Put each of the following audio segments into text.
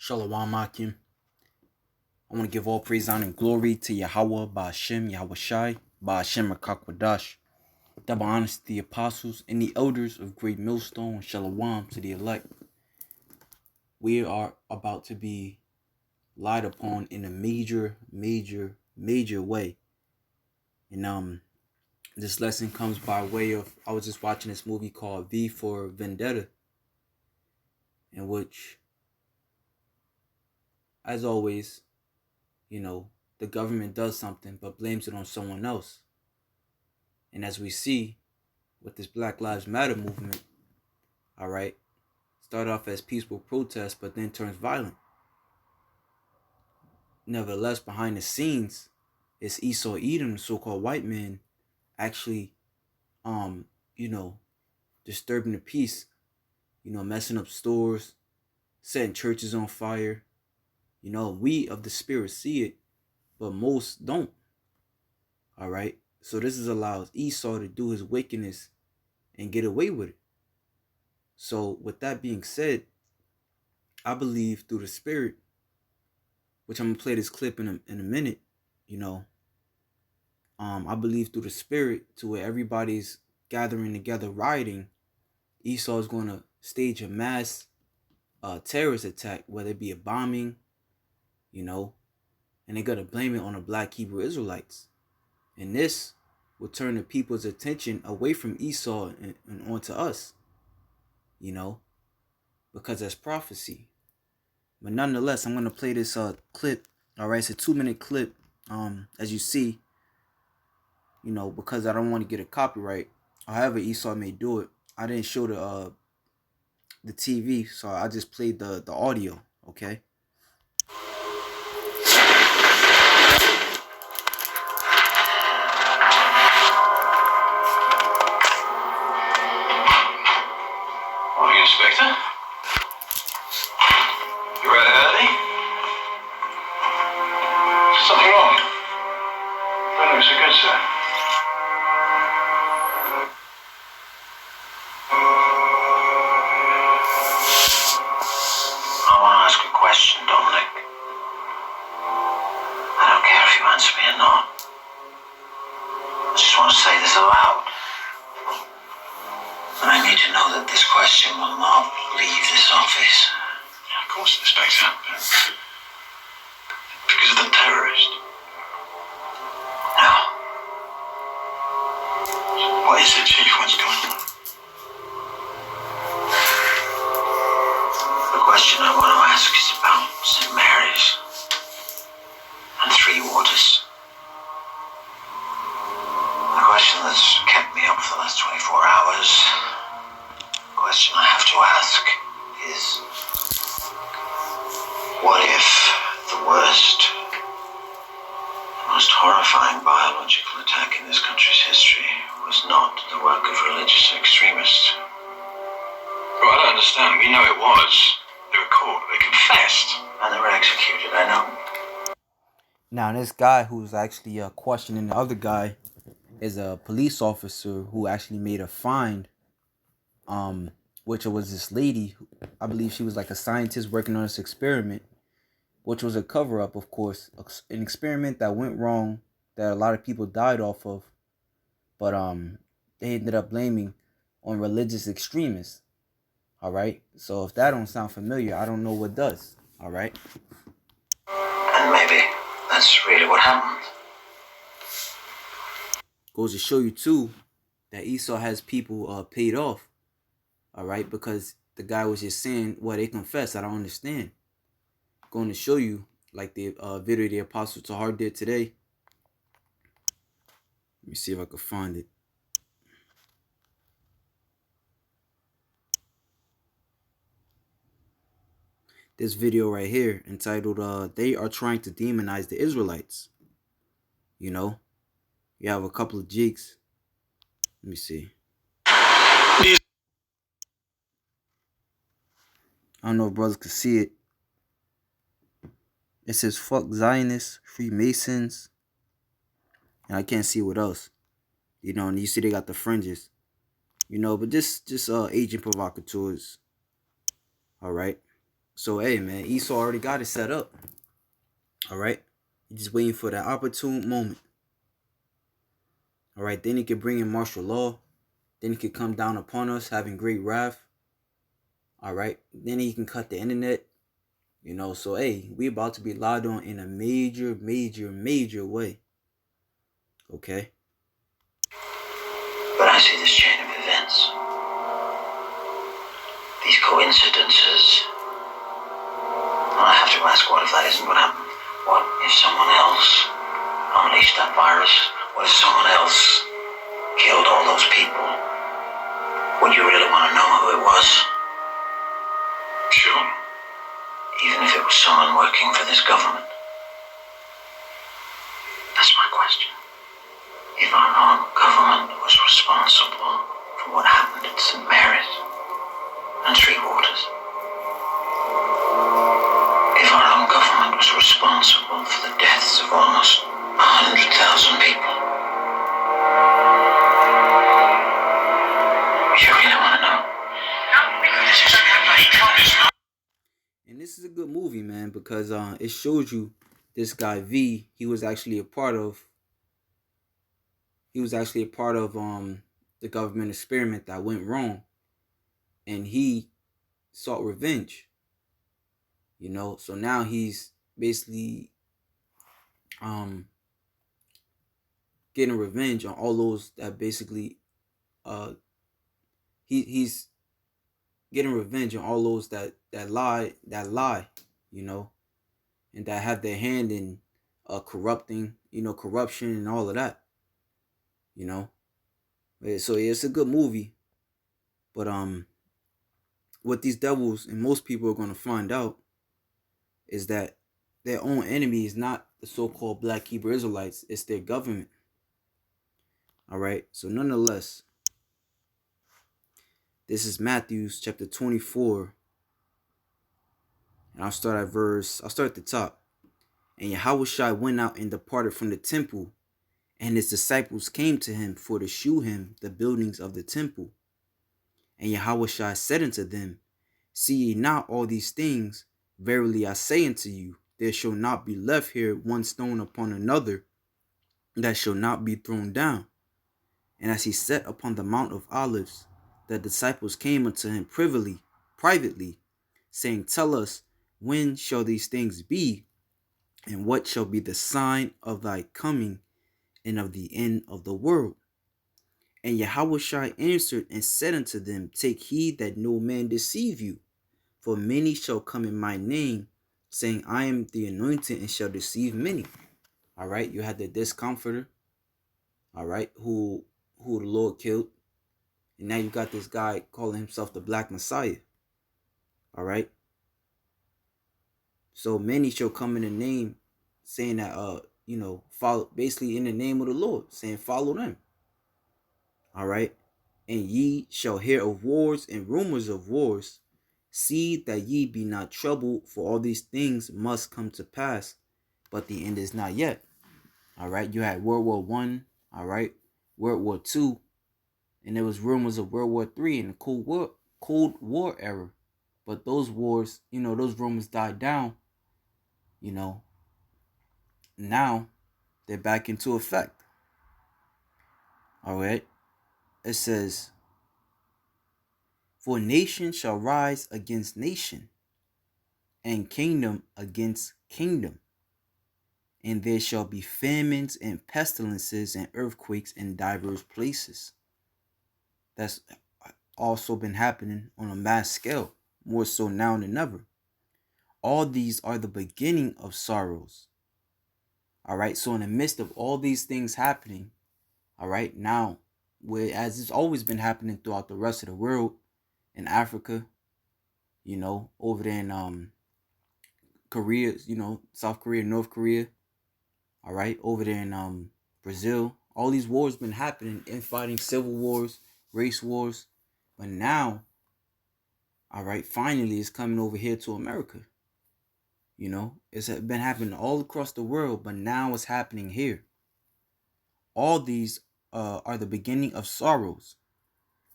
Shalom Akim. I want to give all praise, honor, and glory to Yahweh, Ba'ashem, Yahweh Shai, Ba'ashem, Rakakwadash. Double honors to the apostles and the elders of Great Millstone, Shalom to the elect. We are about to be lied upon in a major way. And this lesson comes by way of, I was just watching this movie called V for Vendetta, in which, as always, the government does something but blames it on someone else. And as we see with this Black Lives Matter movement, start off as peaceful protests but then turns violent. Nevertheless, behind the scenes, it's Esau Edom, the so-called white man, actually, disturbing the peace, messing up stores, setting churches on fire. We of the spirit see it, but most don't. So this allows Esau to do his wickedness and get away with it. So with that being said, I believe through the spirit, which I'm going to play this clip in a minute, I believe through the spirit, to where everybody's gathering together rioting, Esau is going to stage a mass terrorist attack, whether it be a bombing, and they're going to blame it on the black Hebrew Israelites. And this will turn the people's attention away from Esau and onto us, because that's prophecy. But nonetheless, I'm going to play this clip. It's a 2-minute clip, as you see, because I don't want to get a copyright. However Esau may do it. I didn't show the TV, so I just played the audio, okay? Morning, Inspector. You're rather early? Something wrong? Don't look so good, sir. I want to ask a question, Dominic. I don't care if you answer me or not. I just want to say this aloud. And I need to know that this question will not leave this office. Of course, Inspector. Because of the terrorist. No. What is it, Chief? What's going on? The question I want to ask is about St. Mary's and Three Waters. The question that's kept me up for the last 24 hours. The question I have to ask is, what if the worst, most horrifying biological attack in this country's history was not the work of religious extremists? Well, I don't understand. We know it was. They were caught, they confessed, and they were executed, I know. Now, this guy who's actually questioning the other guy is a police officer who actually made a find, which was this lady. I believe she was like a scientist working on this experiment, which was a cover-up, of course, an experiment that went wrong, that a lot of people died off of, but they ended up blaming on religious extremists. So if that don't sound familiar, I don't know what does. And maybe that's really what happened. Goes to show you too that Esau has people paid off. Because the guy was just saying, well, they confess. I don't understand. Going to show you, like the video the Apostle Tahar did today. Let me see if I can find it. This video right here entitled, They Are Trying to Demonize the Israelites. You have a couple of jigs. Let me see. I don't know if brothers could see it. It says, fuck Zionists, Freemasons. And I can't see what else. And you see they got the fringes. But just agent provocateurs. So hey man, Esau already got it set up. All right, he's just waiting for that opportune moment. All right, then he could bring in martial law. Then he could come down upon us, having great wrath. All right, then he can cut the internet. So hey, we about to be lied on in a major, major, major way. Okay. But I see this chain of events, these coincidences. And I have to ask, what if that isn't what happened? What if someone else unleashed that virus? What if someone else killed all those people? Would you really want to know who it was? Sure. Even if it was someone working for this government? That's my question. If our own government was responsible for what happened at St. Mary's and Three Waters, if our own government was responsible for the deaths of almost 100,000 people, you really want to know? No, because this is bloody Trump. And this is a good movie, man, because it shows you this guy V. He was actually a part of. The government experiment that went wrong, and he sought revenge. So now he's basically getting revenge on all those that basically he's getting revenge on all those that lie, and that have their hand in corrupting, corruption and all of that. So yeah, it's a good movie, but what these devils and most people are going to find out is that their own enemy is not the so-called Black Hebrew Israelites, it's their government. All right, so nonetheless, this is Matthew chapter 24, and I'll start at the top. And Yahushua went out and departed from the temple, and his disciples came to him for to shew him the buildings of the temple. And Yahushua said unto them, See ye not all these things? Verily I say unto you, there shall not be left here one stone upon another that shall not be thrown down. And as he sat upon the Mount of Olives, the disciples came unto him privately, saying, Tell us, when shall these things be? And what shall be the sign of thy coming and of the end of the world? And Yahushua answered and said unto them, Take heed that no man deceive you. For many shall come in my name, saying, I am the anointed, and shall deceive many. All right, you had the discomforter, all right, who the Lord killed. And now you got this guy calling himself the Black Messiah. All right. So many shall come in the name, saying that follow, basically in the name of the Lord, saying follow them. All right. And ye shall hear of wars and rumors of wars. See that ye be not troubled, for all these things must come to pass, but the end is not yet. All right. You had World War I, all right, World War II, and there was rumors of World War III in the Cold War era. But those wars, those rumors died down. Now they're back into effect. All right. It says, For nation shall rise against nation, and kingdom against kingdom. And there shall be famines and pestilences and earthquakes in divers places. That's also been happening on a mass scale, more so now than ever. All these are the beginning of sorrows. All right, so in the midst of all these things happening, all right, now, as it's always been happening throughout the rest of the world, in Africa, over there in Korea, South Korea, North Korea, all right, over there in Brazil, all these wars been happening, infighting, civil wars, race wars, but now, all right, finally it's coming over here to America. It's been happening all across the world, but now it's happening here. All these are the beginning of sorrows.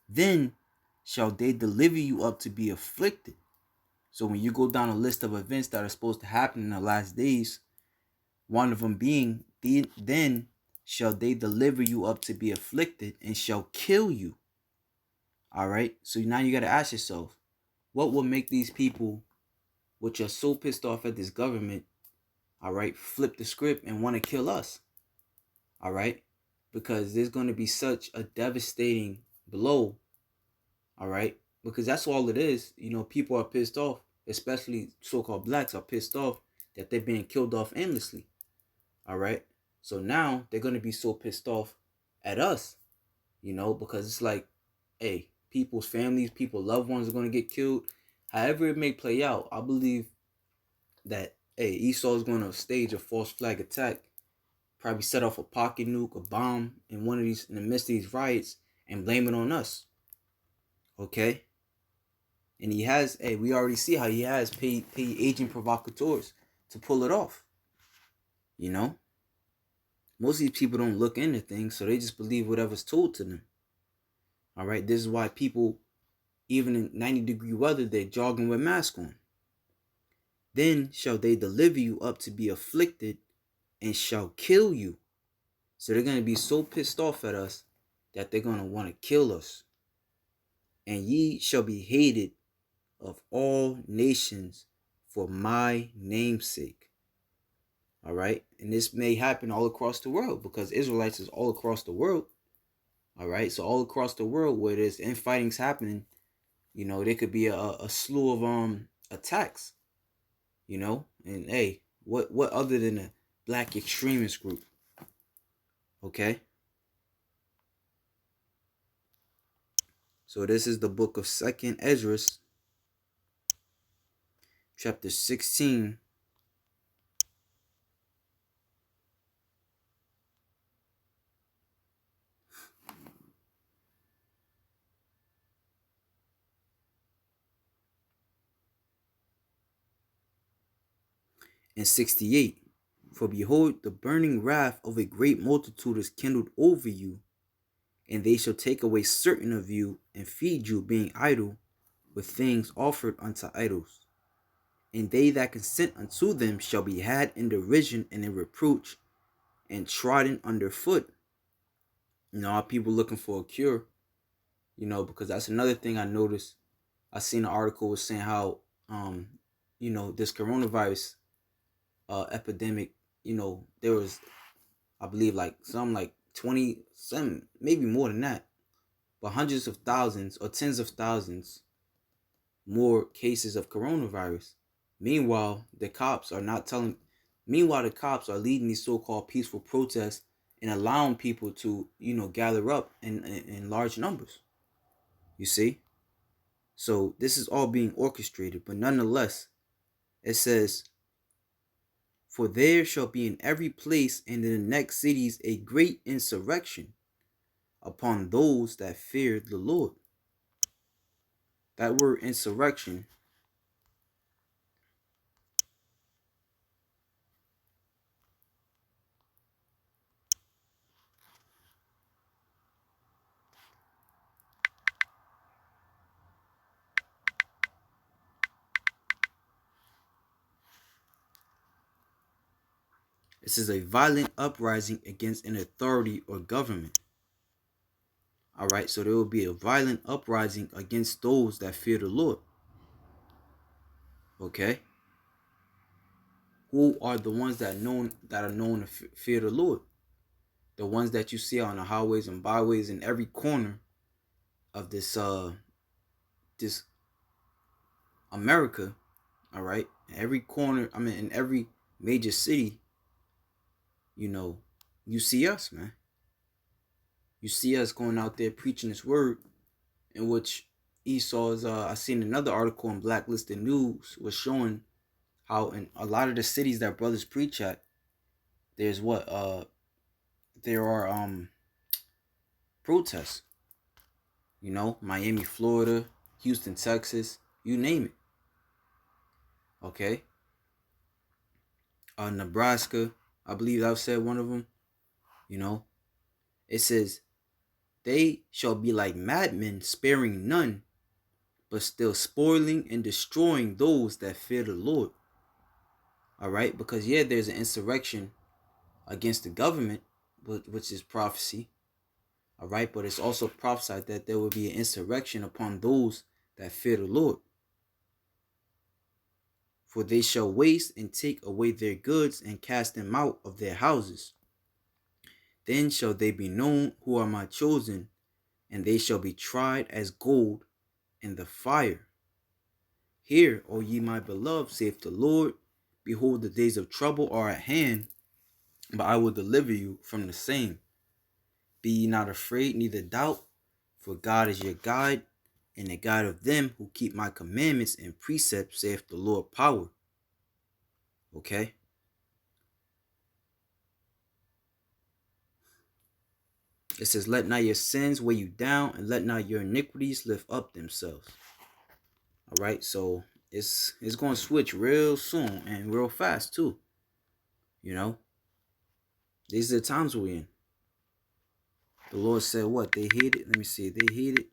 Then shall they deliver you up to be afflicted. So when you go down a list of events that are supposed to happen in the last days, one of them being, then shall they deliver you up to be afflicted and shall kill you. All right. So now you got to ask yourself, what will make these people, which are so pissed off at this government, all right, flip the script and want to kill us? All right. Because there's going to be such a devastating blow. All right. Because that's all it is. You know, people are pissed off, especially so-called blacks are pissed off that they're being killed off endlessly. All right. So now they're going to be so pissed off at us, you know, because it's like, hey, people's families, people's loved ones are going to get killed. However it may play out, I believe that, hey, Esau is going to stage a false flag attack, probably set off a pocket nuke, a bomb in one of these, in the midst of these riots, and blame it on us. Okay. And he has, hey, we already see how he has paid agent provocateurs to pull it off. You know, most of these people don't look into things, so they just believe whatever's told to them. All right, this is why people, even in 90-degree weather, they're jogging with masks on. Then shall they deliver you up to be afflicted and shall kill you. So they're going to be so pissed off at us that they're going to want to kill us. And ye shall be hated of all nations for my name's sake. All right. And this may happen all across the world because Israelites is all across the world. All right. So all across the world where there's infighting's happening, you know, there could be a slew of attacks, you know. And hey, what other than a black extremist group? Okay. So this is the book of 2nd Ezra, chapter 16. And 68. For behold, the burning wrath of a great multitude is kindled over you, and they shall take away certain of you and feed you, being idle, with things offered unto idols. And they that consent unto them shall be had in derision and in reproach and trodden under foot. You know, people looking for a cure, you know, because that's another thing I noticed. I seen an article was saying how, you know, this coronavirus epidemic, you know, there was, I believe, like 20, some maybe more than that, but hundreds of thousands or tens of thousands more cases of coronavirus. Meanwhile, the cops are not telling. Meanwhile, the cops are leading these so-called peaceful protests and allowing people to, you know, gather up in large numbers. You see? So this is all being orchestrated, but nonetheless, it says, for there shall be in every place and in the next cities a great insurrection upon those that fear the Lord. That word insurrection, this is a violent uprising against an authority or government. All right, so there will be a violent uprising against those that fear the Lord. Okay, who are the ones that are known to fear the Lord? The ones that you see on the highways and byways in every corner of this this America. All right, in every corner. I mean, in every major city. You know, you see us, man. You see us going out there preaching this word, in which Esau's, I seen another article in Blacklisted News was showing how in a lot of the cities that brothers preach at, there's there are protests. You know, Miami, Florida, Houston, Texas, you name it. Okay. Nebraska, I believe I've said one of them. You know, it says, they shall be like madmen, sparing none, but still spoiling and destroying those that fear the Lord. All right, because yeah, there's an insurrection against the government, which is prophecy. All right, but it's also prophesied that there will be an insurrection upon those that fear the Lord. For they shall waste and take away their goods and cast them out of their houses. Then shall they be known who are my chosen, and they shall be tried as gold in the fire. Hear, O ye my beloved, saith the Lord, behold, the days of trouble are at hand, but I will deliver you from the same. Be ye not afraid, neither doubt, for God is your guide, and the guide of them who keep my commandments and precepts, saith the Lord power. Okay? It says, let not your sins weigh you down, and let not your iniquities lift up themselves. All right, so it's going to switch real soon and real fast too. You know, these are the times we're in. The Lord said what? They hate it. Let me see. They hate it.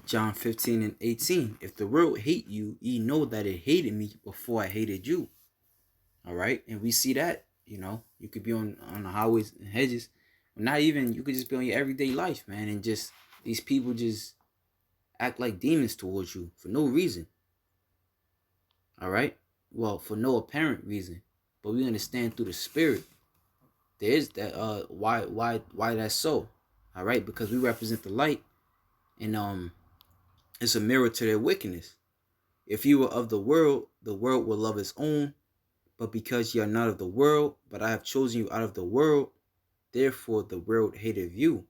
John 15 and 18. If the world hate you, ye know that it hated me before I hated you. All right. And we see that, you know, you could be on the highways and hedges. Not even, you could just be on your everyday life, man. And just, these people just act like demons towards you for no reason. All right. Well, for no apparent reason. But we understand through the spirit. There is that, why that's so. All right. Because we represent the light. And, it's a mirror to their wickedness. If you were of the world will love its own. But because ye are not of the world, but I have chosen you out of the world, therefore the world hateth you.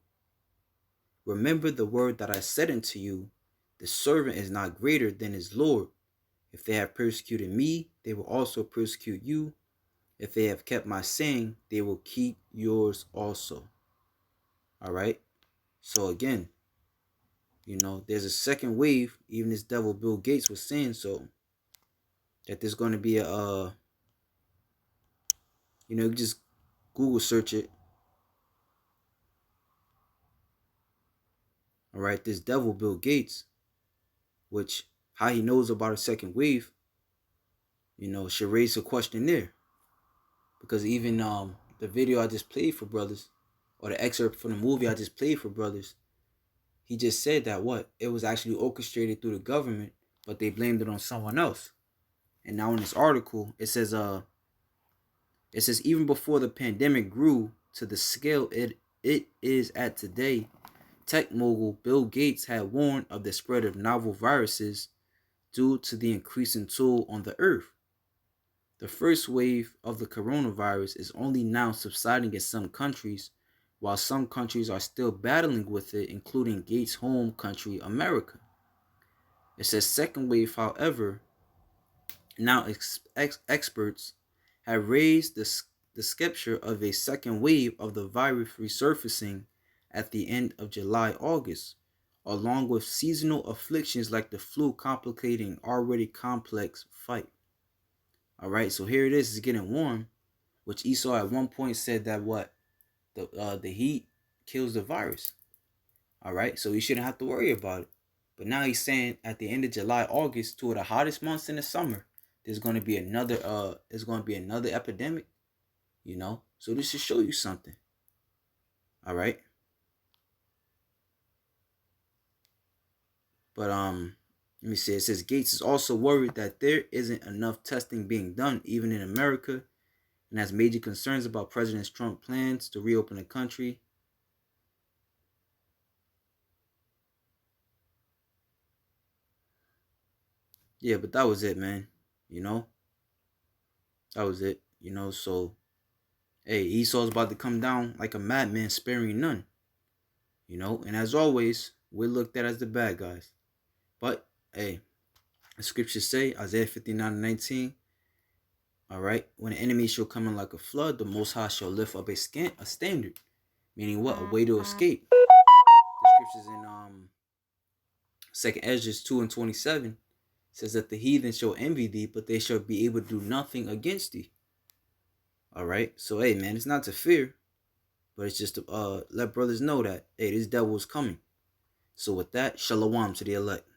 Remember the word that I said unto you, the servant is not greater than his Lord. If they have persecuted me, they will also persecute you. If they have kept my saying, they will keep yours also. All right. So again, you know, there's a second wave. Even this devil Bill Gates was saying so. That there's going to be a, you know, just Google search it. All right, this devil Bill Gates, which how he knows about a second wave, you know, should raise a question there. Because even the video I just played for brothers, or the excerpt from the movie I just played for brothers, he just said that what? It was actually orchestrated through the government, but they blamed it on someone else. And now in this article, it says even before the pandemic grew to the scale it is at today, tech mogul Bill Gates had warned of the spread of novel viruses due to the increasing toll on the earth. The first wave of the coronavirus is only now subsiding in some countries, while some countries are still battling with it, including Gates' home country, America. It says second wave, however, now experts have raised the scepter of a second wave of the virus resurfacing at the end of July, August, along with seasonal afflictions like the flu complicating already complex fight. All right, so here it is. It's getting warm, which Esau at one point said that what? The heat kills the virus. All right, so you shouldn't have to worry about it. But now he's saying at the end of July, August, two of the hottest months in the summer, there's going to be another epidemic, you know. So this should show you something. All right. But let me see. It says Gates is also worried that there isn't enough testing being done, even in America, and has major concerns about President Trump's plans to reopen the country. Yeah, but that was it, man. You know, that was it. You know, so hey, Esau's about to come down like a madman, sparing none. You know, and as always, we're looked at as the bad guys. But hey, the scriptures say, Isaiah 59:19, all right, when an enemy shall come in like a flood, the Most High shall lift up a standard. Meaning what? A way to escape. The scriptures in 2nd Ezra 2:27 says that the heathen shall envy thee, but they shall be able to do nothing against thee. All right, so hey man, it's not to fear, but it's just to let brothers know that hey, this devil is coming. So with that, shalom to the elect.